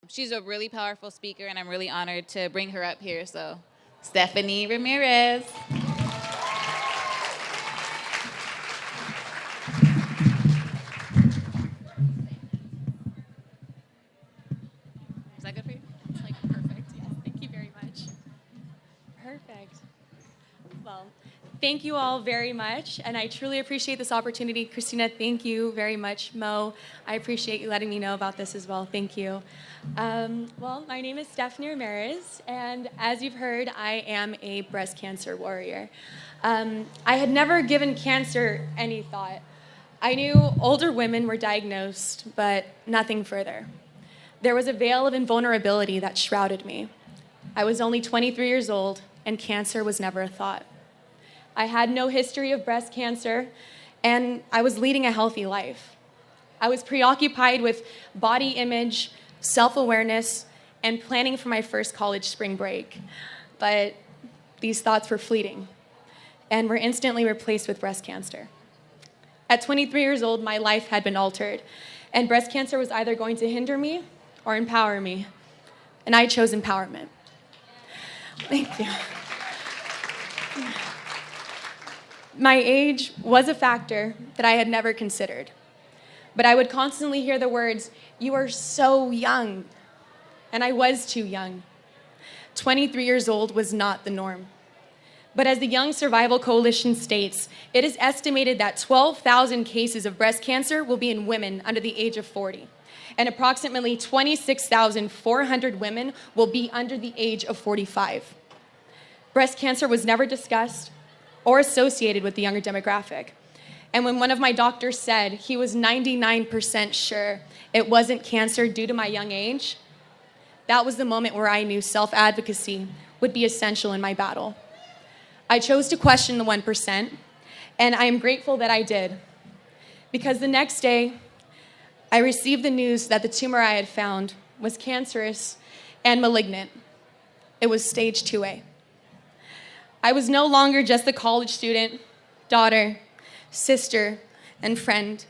She's a really powerful speaker, and I'm really honored to bring her up here. So, Stephanie Ramirez. Is that good for you? It's like perfect. Yes, thank you very much. Perfect. Well, thank you all very much, and I truly appreciate this opportunity. Christina, thank you very much. Mo, I appreciate you letting me know about this as well. Thank you. Well, my name is Stephanie Ramirez, and as you've heard, I am a breast cancer warrior. I had never given cancer any thought. I knew older women were diagnosed, but nothing further. There was a veil of invulnerability that shrouded me. I was only 23 years old, and cancer was never a thought. I had no history of breast cancer, and I was leading a healthy life. I was preoccupied with body image, self-awareness, and planning for my first college spring break. But these thoughts were fleeting and were instantly replaced with breast cancer. At 23 years old, my life had been altered, and breast cancer was either going to hinder me or empower me, and I chose empowerment. Thank you. My age was a factor that I had never considered, but I would constantly hear the words, "You are so young," and I was too young. 23 years old was not the norm. But as the Young Survival Coalition states, it is estimated that 12,000 cases of breast cancer will be in women under the age of 40, and approximately 26,400 women will be under the age of 45. Breast cancer was never discussed or associated with the younger demographic. And when one of my doctors said he was 99% sure it wasn't cancer due to my young age, that was the moment where I knew self-advocacy would be essential in my battle. I chose to question the 1%, and I am grateful that I did, because the next day, I received the news that the tumor I had found was cancerous and malignant. It was stage 2A. I was no longer just the college student, daughter, sister, and friend.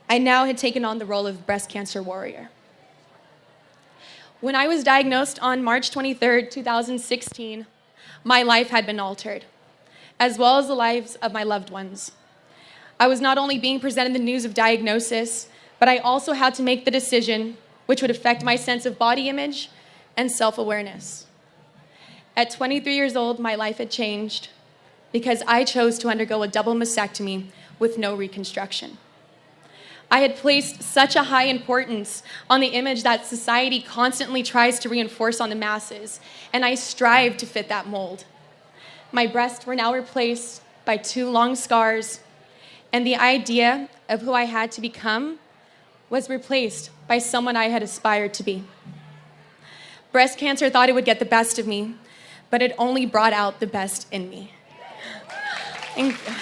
I now had taken on the role of breast cancer warrior. When I was diagnosed on March 23rd, 2016, my life had been altered, as well as the lives of my loved ones. I was not only being presented the news of diagnosis, but I also had to make the decision which would affect my sense of body image and self-awareness. At 23 years old, my life had changed because I chose to undergo a double mastectomy with no reconstruction. I had placed such a high importance on the image that society constantly tries to reinforce on the masses, and I strived to fit that mold. My breasts were now replaced by 2 long scars, and the idea of who I had to become was replaced by someone I had aspired to be. Breast cancer thought it would get the best of me, but it only brought out the best in me. Thank you.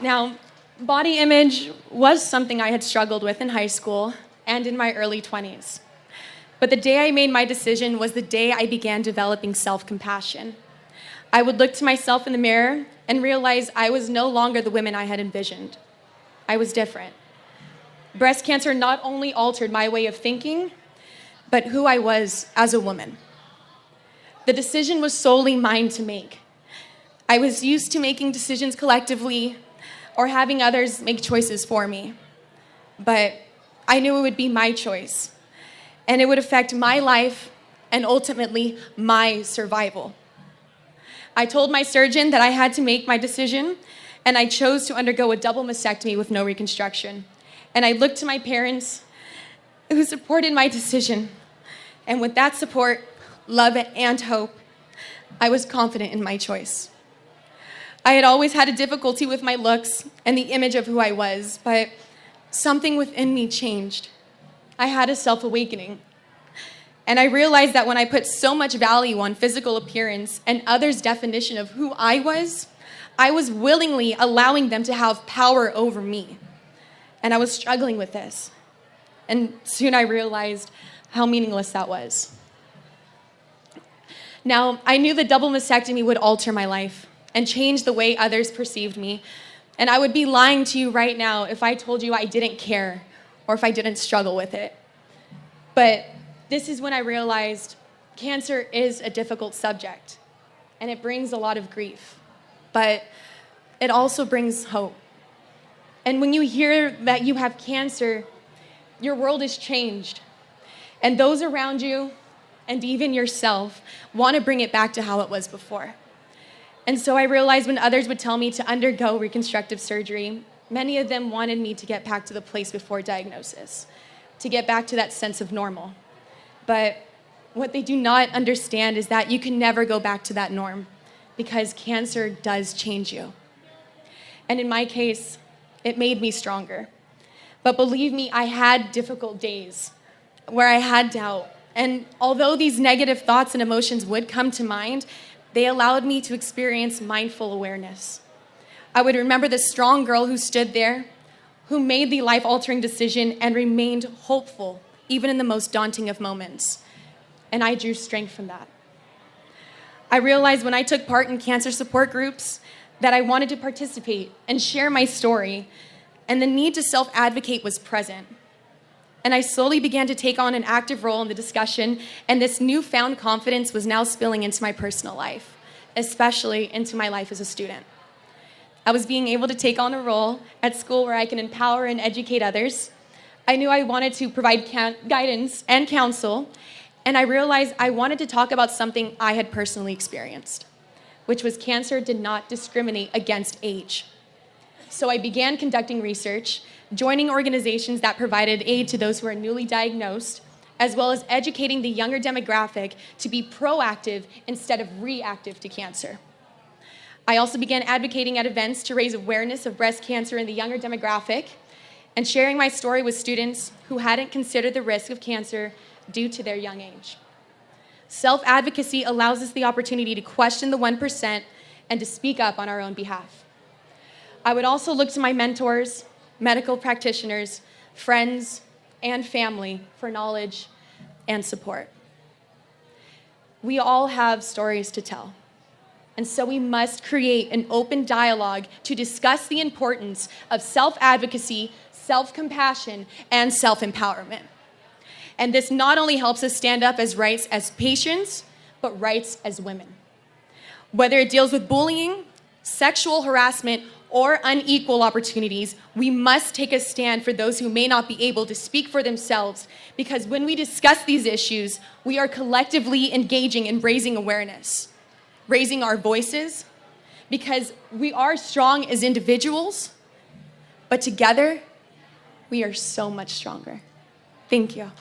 Now, body image was something I had struggled with in high school and in my early 20s. But the day I made my decision was the day I began developing self-compassion. I would look to myself in the mirror and realize I was no longer the woman I had envisioned. I was different. Breast cancer not only altered my way of thinking, but who I was as a woman. The decision was solely mine to make. I was used to making decisions collectively or having others make choices for me. But I knew it would be my choice, and it would affect my life and ultimately my survival. I told my surgeon that I had to make my decision, and I chose to undergo a double mastectomy with no reconstruction. And I looked to my parents who supported my decision. And with that support, love, and hope, I was confident in my choice. I had always had a difficulty with my looks and the image of who I was, but something within me changed. I had a self-awakening. And I realized that when I put so much value on physical appearance and others' definition of who I was willingly allowing them to have power over me. And I was struggling with this. And soon I realized how meaningless that was. Now, I knew the double mastectomy would alter my life and change the way others perceived me. And I would be lying to you right now if I told you I didn't care or if I didn't struggle with it. But this is when I realized cancer is a difficult subject, and it brings a lot of grief, but it also brings hope. And when you hear that you have cancer, your world is changed. And those around you, and even yourself, want to bring it back to how it was before. And so I realized when others would tell me to undergo reconstructive surgery, many of them wanted me to get back to the place before diagnosis, to get back to that sense of normal. But what they do not understand is that you can never go back to that norm, because cancer does change you. And in my case, it made me stronger. But believe me, I had difficult days where I had doubt. And although these negative thoughts and emotions would come to mind, they allowed me to experience mindful awareness. I would remember the strong girl who stood there, who made the life-altering decision and remained hopeful, even in the most daunting of moments. And I drew strength from that. I realized when I took part in cancer support groups that I wanted to participate and share my story, and the need to self-advocate was present. And I slowly began to take on an active role in the discussion, and this newfound confidence was now spilling into my personal life, especially into my life as a student. I was being able to take on a role at school where I can empower and educate others. I knew I wanted to provide guidance and counsel, and I realized I wanted to talk about something I had personally experienced, which was cancer did not discriminate against age. So I began conducting research, joining organizations that provided aid to those who are newly diagnosed, as well as educating the younger demographic to be proactive instead of reactive to cancer. I also began advocating at events to raise awareness of breast cancer in the younger demographic, and sharing my story with students who hadn't considered the risk of cancer due to their young age. Self-advocacy allows us the opportunity to question the 1% and to speak up on our own behalf. I would also look to my mentors, medical practitioners, friends, and family for knowledge and support. We all have stories to tell, and so we must create an open dialogue to discuss the importance of self-advocacy, self-compassion, and self-empowerment. And this not only helps us stand up as rights as patients, but rights as women. Whether it deals with bullying, sexual harassment, or unequal opportunities, we must take a stand for those who may not be able to speak for themselves, because when we discuss these issues, we are collectively engaging in raising awareness, raising our voices, because we are strong as individuals, but together, we are so much stronger. Thank you.